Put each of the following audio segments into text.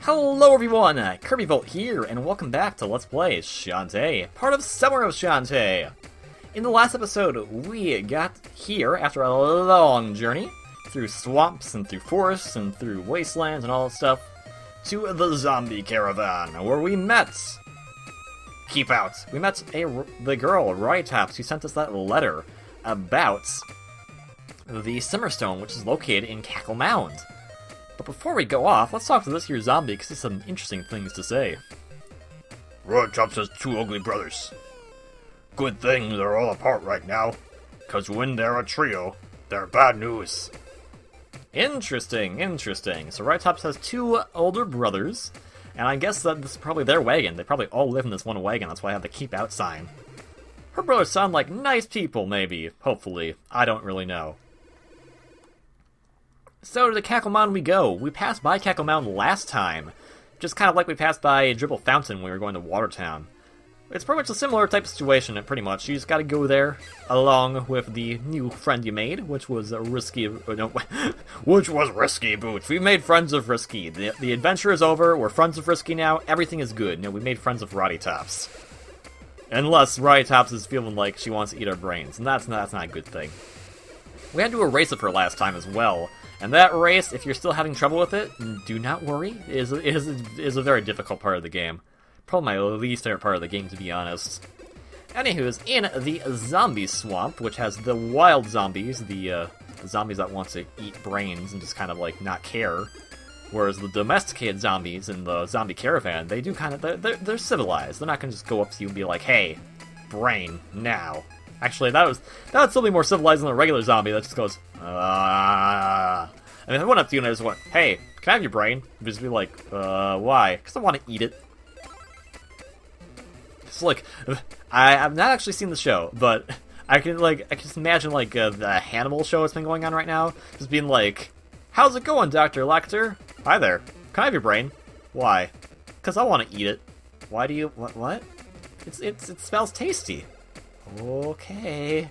Hello everyone, KirbyVolt here, and welcome back to Let's Play Shantae, part of Summer of Shantae. In the last episode, we got here after a long journey, through swamps and through forests and through wastelands and all that stuff, to the zombie caravan, where we met... Keep out! We met the girl, Rytops, who sent us that letter about the Simmerstone, which is located in Cackle Mound. But before we go off, let's talk to this here zombie, because he has some interesting things to say. Rytops has two ugly brothers. Good thing they're all apart right now, because when they're a trio, they're bad news. Interesting, interesting. So Rytops has two older brothers, and I guess that this is probably their wagon. They probably all live in this one wagon, that's why I have the keep out sign. Her brothers sound like nice people, maybe. Hopefully. I don't really know. So to the Cackle Mound we go. We passed by Cackle Mound last time. Just kind of like we passed by Dribble Fountain when we were going to Watertown. It's pretty much a similar type of situation, pretty much. You just gotta go there, along with the new friend you made, which was Risky... no, which was Risky Boots. We made friends of Risky. The adventure is over, we're friends of Risky now, everything is good. No, we made friends of Rytops. Unless Rytops is feeling like she wants to eat our brains, and that's not a good thing. We had to do a race of her last time as well. And that race, if you're still having trouble with it, do not worry. It is a very difficult part of the game. Probably my least favorite part of the game, to be honest. Anywho's, in the zombie swamp, which has the wild zombies, the zombies that want to eat brains and just kind of, like, not care. Whereas the domesticated zombies in the zombie caravan, they do kind of, they're civilized. They're not going to just go up to you and be like, hey, brain, now. Actually, that would still be more civilized than a regular zombie that just goes, I mean, if I went up to you and I just went, hey, can I have your brain? I'd just be like, why? Because I want to eat it. It's like, I've not actually seen the show, but I can just imagine, like, the Hannibal show that's been going on right now, just being like, how's it going, Dr. Lecter? Hi there. Can I have your brain? Why? Because I want to eat it. Why do you, what? It smells tasty. Okay.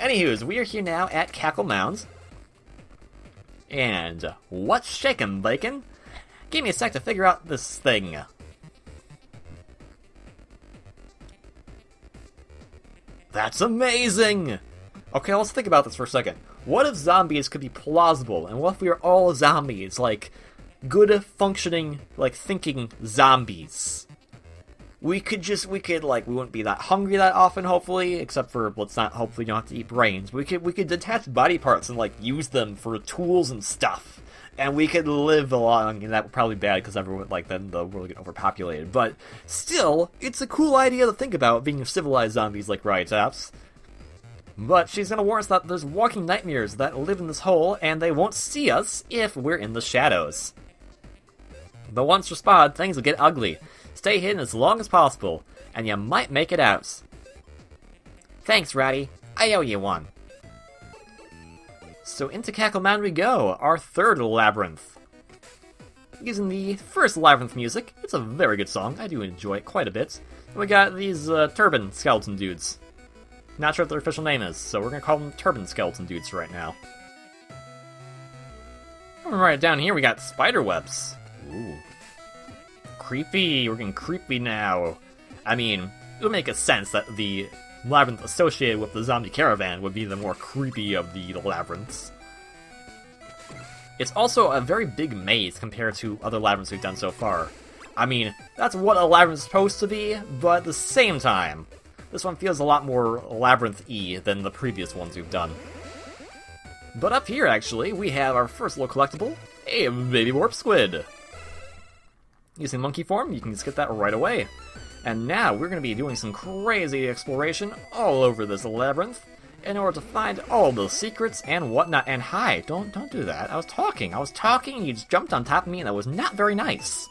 Anywho's, we are here now at Cackle Mound. And what's shaking, Bacon? Give me a sec to figure out this thing. That's amazing! Okay, let's think about this for a second. What if zombies could be plausible? And what if we are all zombies? Like, good functioning, like, thinking zombies. We wouldn't be that hungry that often, hopefully, except for, let's not, hopefully you don't have to eat brains. We could detach body parts and, like, use them for tools and stuff. And we could live along, and that would probably be bad, because everyone, like, then the world would get overpopulated. But, still, it's a cool idea to think about, being civilized zombies like Rytops. But she's gonna warn us that there's walking nightmares that live in this hole, and they won't see us if we're in the shadows. But once you're spotted, things will get ugly. Stay hidden as long as possible, and you might make it out. Thanks, Ratty. I owe you one. So into Cackle Mound we go, our third labyrinth. Using the first labyrinth music, it's a very good song, I do enjoy it quite a bit. And we got these turban skeleton dudes. Not sure what their official name is, so we're gonna call them turban skeleton dudes right now. Alright, down here we got spider webs. Ooh. Creepy, we're getting creepy now. I mean, it would make a sense that the labyrinth associated with the zombie caravan would be the more creepy of the labyrinths. It's also a very big maze compared to other labyrinths we've done so far. I mean, that's what a labyrinth is supposed to be, but at the same time, this one feels a lot more labyrinth-y than the previous ones we've done. But up here, actually, we have our first little collectible, a baby warp squid. Using monkey form, you can just get that right away. And now we're going to be doing some crazy exploration all over this labyrinth in order to find all the secrets and whatnot. And hi, don't do that. I was talking, and you just jumped on top of me, and that was not very nice.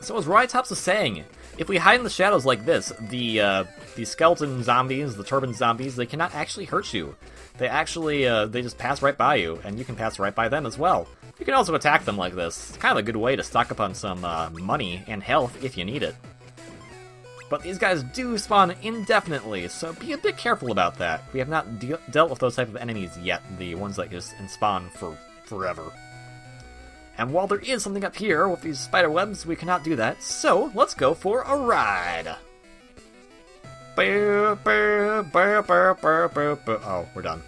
So as Rytops was saying, if we hide in the shadows like this, the skeleton zombies, the turban zombies, they cannot actually hurt you. They actually, they just pass right by you, and you can pass right by them as well. You can also attack them like this. It's kind of a good way to stock up on some money and health if you need it. But these guys do spawn indefinitely, so be a bit careful about that. We have not dealt with those type of enemies yet, the ones that just spawn for forever. And while there is something up here with these spider webs, we cannot do that, so let's go for a ride! Oh, we're done.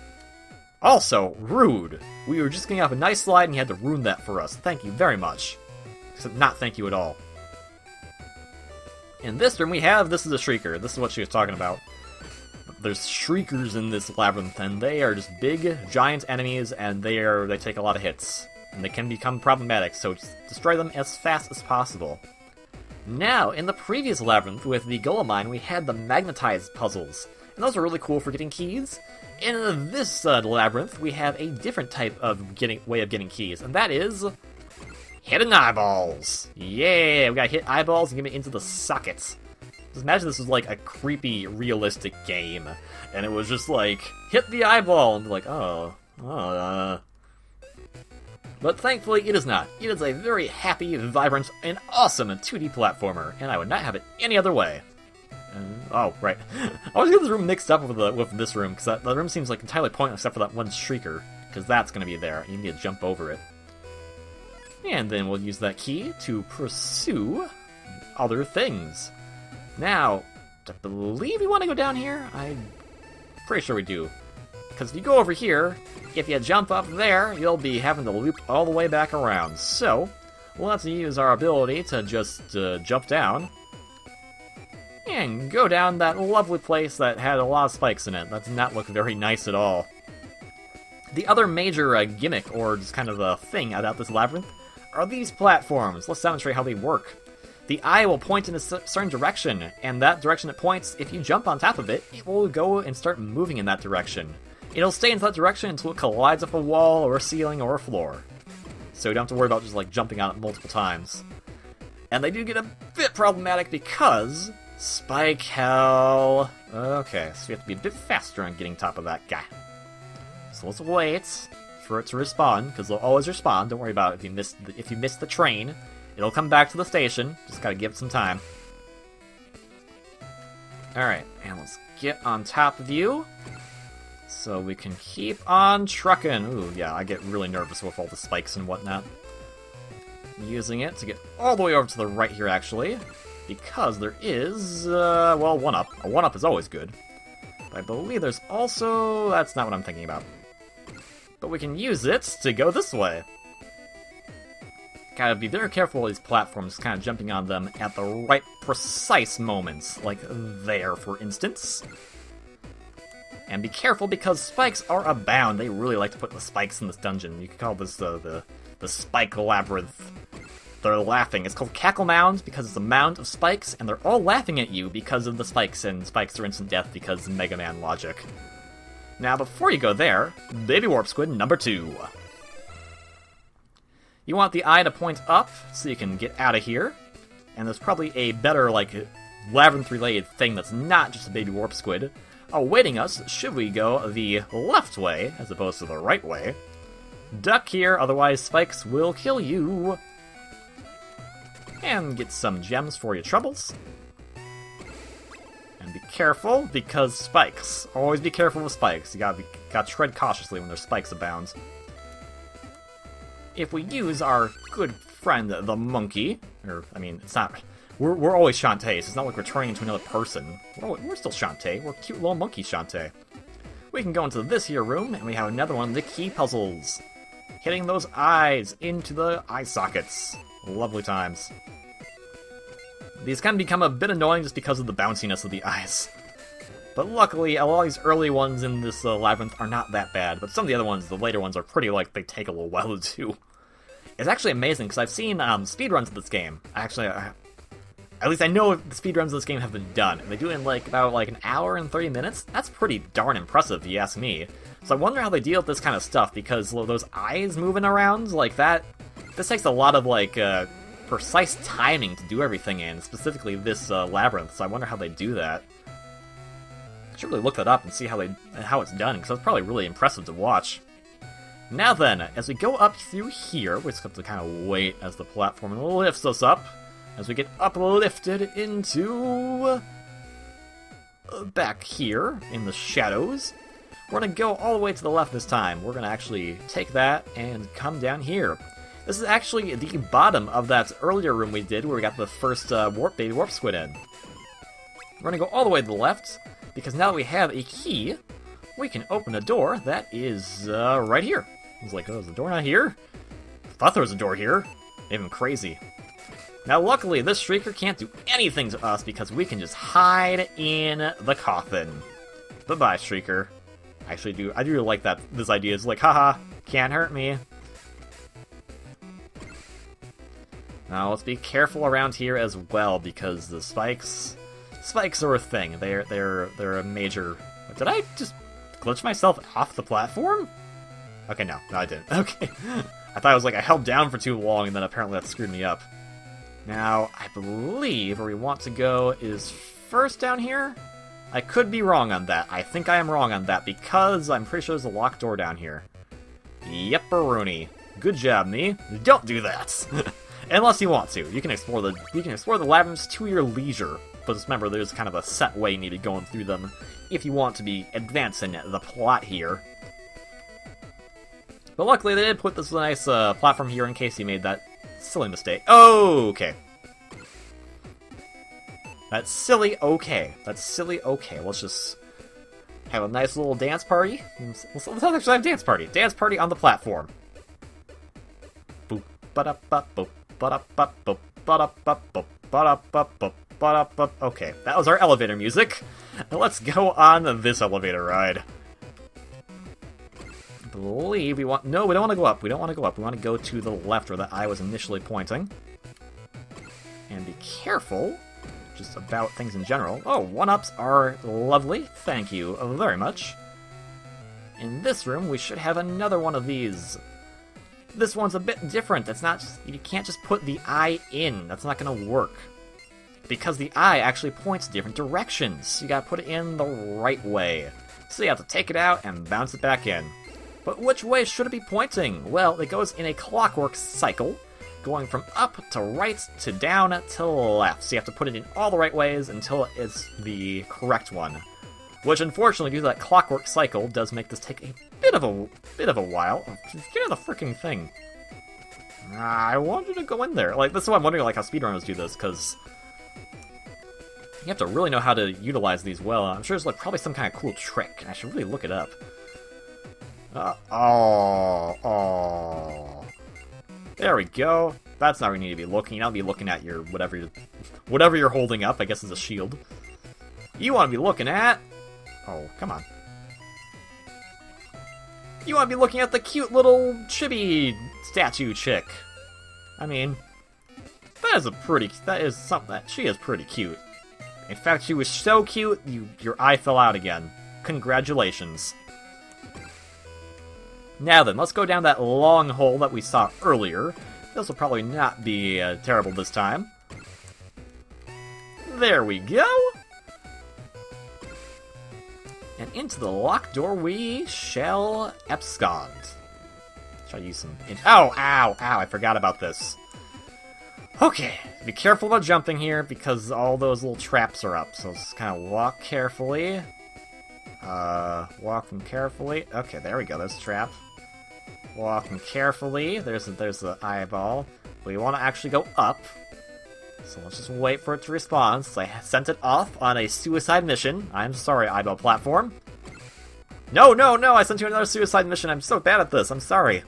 Also, rude! We were just getting off a nice slide and you had to ruin that for us. Thank you very much. Except not thank you at all. In this room this is a Shrieker. This is what she was talking about. There's Shriekers in this labyrinth, and they are just big, giant enemies, and they take a lot of hits. And they can become problematic, so just destroy them as fast as possible. Now, in the previous labyrinth with the Golem Mine, we had the magnetized puzzles, and those are really cool for getting keys. In this labyrinth, we have a different type of way of getting keys, and that is hidden eyeballs. Yeah, we gotta hit eyeballs and get it into the sockets. Just imagine this was like a creepy, realistic game, and it was just like hit the eyeball and be like, But thankfully, it is not. It is a very happy, vibrant, and awesome 2D platformer, and I would not have it any other way. Oh, right. I always get this room mixed up with this room, because the room seems like entirely pointless except for that one Shrieker, because that's going to be there. You need to jump over it. And then we'll use that key to pursue other things. Now, I believe we want to go down here? I'm pretty sure we do. Because if you go over here, if you jump up there, you'll be having to loop all the way back around. So, let's use our ability to just jump down. And go down that lovely place that had a lot of spikes in it. That did not look very nice at all. The other major gimmick, or just kind of a thing about this labyrinth, are these platforms. Let's demonstrate how they work. The eye will point in a certain direction, and that direction it points, if you jump on top of it, it will go and start moving in that direction. It'll stay in that direction until it collides with a wall, or a ceiling, or a floor. So you don't have to worry about just like jumping on it multiple times. And they do get a bit problematic because spike hell. Okay, so you have to be a bit faster on getting top of that guy. So let's wait for it to respawn, because they'll always respawn. Don't worry about it if you miss the train. It'll come back to the station. Just gotta give it some time. Alright, and let's get on top of you. So we can keep on trucking. Ooh, yeah, I get really nervous with all the spikes and whatnot. Using it to get all the way over to the right here, actually. Because there is, well, 1-up. A 1-up is always good. But I believe there's also... That's not what I'm thinking about. But we can use it to go this way. Gotta be very careful with these platforms, kind of jumping on them at the right precise moments. Like there, for instance. And be careful, because spikes are abound. They really like to put the spikes in this dungeon. You could call this the Spike Labyrinth. They're laughing. It's called Cackle Mound because it's a mound of spikes, and they're all laughing at you because of the spikes, and spikes are instant death because Mega Man logic. Now, before you go there, Baby Warp Squid number 2. You want the eye to point up so you can get out of here. And there's probably a better, like, labyrinth-related thing that's not just a Baby Warp Squid awaiting us should we go the left way as opposed to the right way. Duck here, otherwise spikes will kill you. And get some gems for your troubles. And be careful, because spikes. Always be careful with spikes. You gotta tread cautiously when there's spikes abound. If we use our good friend, the monkey, or, I mean, it's not... We're always Shantae, so it's not like we're turning into another person. We're still Shantae. We're cute little monkey Shantae. We can go into this here room, and we have another one of the key puzzles. Hitting those eyes into the eye sockets. Lovely times. These can become a bit annoying just because of the bounciness of the eyes. But luckily, a lot of these early ones in this labyrinth are not that bad, but some of the other ones, the later ones, are pretty, like, they take a little while to do. It's actually amazing, because I've seen speedruns of this game. At least I know the speedruns of this game have been done, and they do it in, like, about, like, an hour and 30 minutes. That's pretty darn impressive, if you ask me. So I wonder how they deal with this kind of stuff, because those eyes moving around, like, this takes a lot of, like, precise timing to do everything in, specifically this labyrinth, so I wonder how they do that. I should really look that up and see how it's done, because that's probably really impressive to watch. Now then, as we go up through here, we just have to kind of wait as the platform lifts us up. As we get uplifted into... back here, in the shadows. We're going to go all the way to the left this time. We're going to actually take that and come down here. This is actually the bottom of that earlier room we did where we got the first baby warp squid in. We're gonna go all the way to the left, because now that we have a key, we can open a door that is right here. I was like, oh, is the door not here? I thought there was a door here. Even crazy. Now, luckily, this Shrieker can't do anything to us because we can just hide in the coffin. Bye-bye, Shrieker. I do like that. This idea is like, haha, can't hurt me. Now, let's be careful around here as well because the spikes are a thing. They're a major. Did I just glitch myself off the platform? Okay, no, I didn't. Okay, I thought it was like I held down for too long, and then apparently that screwed me up. Now, I believe where we want to go is first down here. I could be wrong on that. I think I am wrong on that because I'm pretty sure there's a locked door down here. Yep-a-rooney. Good job, me. Don't do that. Unless you want to. You can explore the labyrinths to your leisure. But just remember, there's kind of a set way you need to be going through them if you want to be advancing the plot here. But luckily, they did put this nice platform here in case you made that silly mistake. Oh, okay. That's silly okay. That's silly okay. Let's just have a nice little dance party. Let's actually have a dance party. Dance party on the platform. Boop, ba-da-ba, boop, ba-da-ba, boop, ba-da-ba, boop, ba-da-ba, boop, ba-da-ba. Okay, that was our elevator music. Now let's go on this elevator ride. I believe we want... No, we don't want to go up. We don't want to go up. We want to go to the left where the eye was initially pointing. And be careful just about things in general. Oh, one-ups are lovely. Thank you very much. In this room, we should have another one of these. This one's a bit different. It's not just... You can't just put the eye in. That's not going to work. Because the eye actually points different directions. You gotta put it in the right way. So you have to take it out and bounce it back in. But which way should it be pointing? Well, it goes in a clockwork cycle, going from up to right to down to left. So you have to put it in all the right ways until it's the correct one. Which, unfortunately, due to that clockwork cycle, does make this take a bit of a while. Get out of the freaking thing. I want you to go in there. Like, this is why I'm wondering like how speedrunners do this, because you have to really know how to utilize these well. I'm sure there's like probably some kind of cool trick. I should really look it up. There we go. That's not where you need to be looking. I'll be looking at your whatever you're holding up. I guess is a shield. You want to be looking at... Oh, come on. You want to be looking at the cute little chibi statue chick. I mean, that is something that she is pretty cute. In fact, she was so cute, your eye fell out again. Congratulations. Now then, let's go down that long hole that we saw earlier. This will probably not be terrible this time. There we go! And into the locked door we shall abscond. Try to use some... Oh, ow, ow, I forgot about this. Okay, be careful about jumping here because all those little traps are up. So just kind of walk carefully. Walking carefully. Okay, there we go, there's a trap. Walking carefully. There's the eyeball. We want to actually go up. So let's just wait for it to respawn. So I sent it off on a suicide mission. I'm sorry, eyeball platform. No, no, no! I sent you another suicide mission. I'm so bad at this. I'm sorry.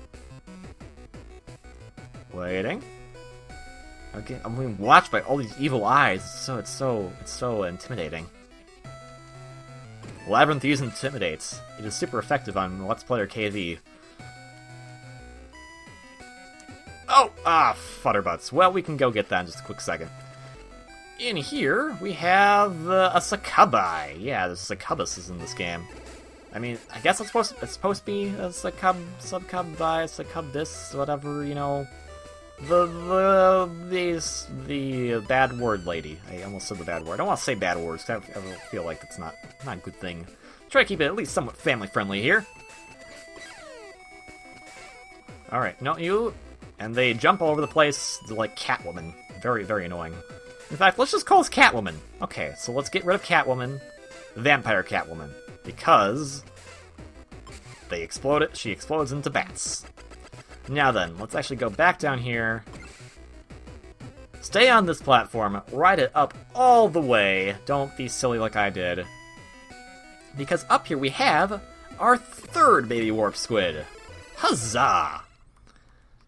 Waiting. Okay, I'm being watched by all these evil eyes. It's so intimidating. Labyrinth use intimidates. It is super effective on Let's Player KV. Oh! Ah, futterbutts. Well, we can go get that in just a quick second. In here, we have a succubi. Yeah, there's succubus in this game. I mean, I guess it's supposed to be a succubi, succubus, whatever, you know. The bad word lady. I almost said the bad word. I don't want to say bad words, because I feel like it's not a good thing. Try to keep it at least somewhat family-friendly here. Alright, no, you... And they jump all over the place like Catwoman. Very, very annoying. In fact, let's just call this Catwoman. Okay, so let's get rid of Catwoman. Vampire Catwoman. Because... she explodes into bats. Now then, let's actually go back down here. Stay on this platform, ride it up all the way. Don't be silly like I did. Because up here we have our third baby warp squid. Huzzah!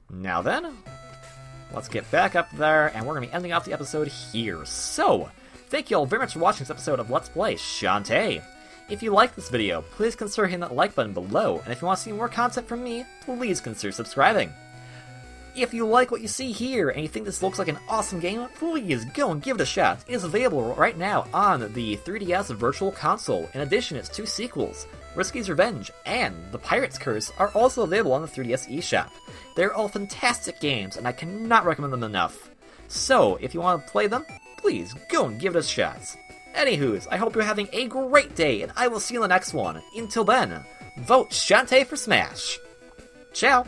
Now then, let's get back up there, and we're going to be ending off the episode here. So, thank you all very much for watching this episode of Let's Play Shantae. If you like this video, please consider hitting that like button below, and if you want to see more content from me, please consider subscribing. If you like what you see here, and you think this looks like an awesome game, please go and give it a shot. It is available right now on the 3DS Virtual Console. In addition, its 2 sequels, Risky's Revenge and The Pirate's Curse, are also available on the 3DS eShop. They're all fantastic games, and I cannot recommend them enough. So, if you want to play them, please go and give it a shot. Anywhoos, I hope you're having a great day, and I will see you in the next one. Until then, vote Shantae for Smash. Ciao!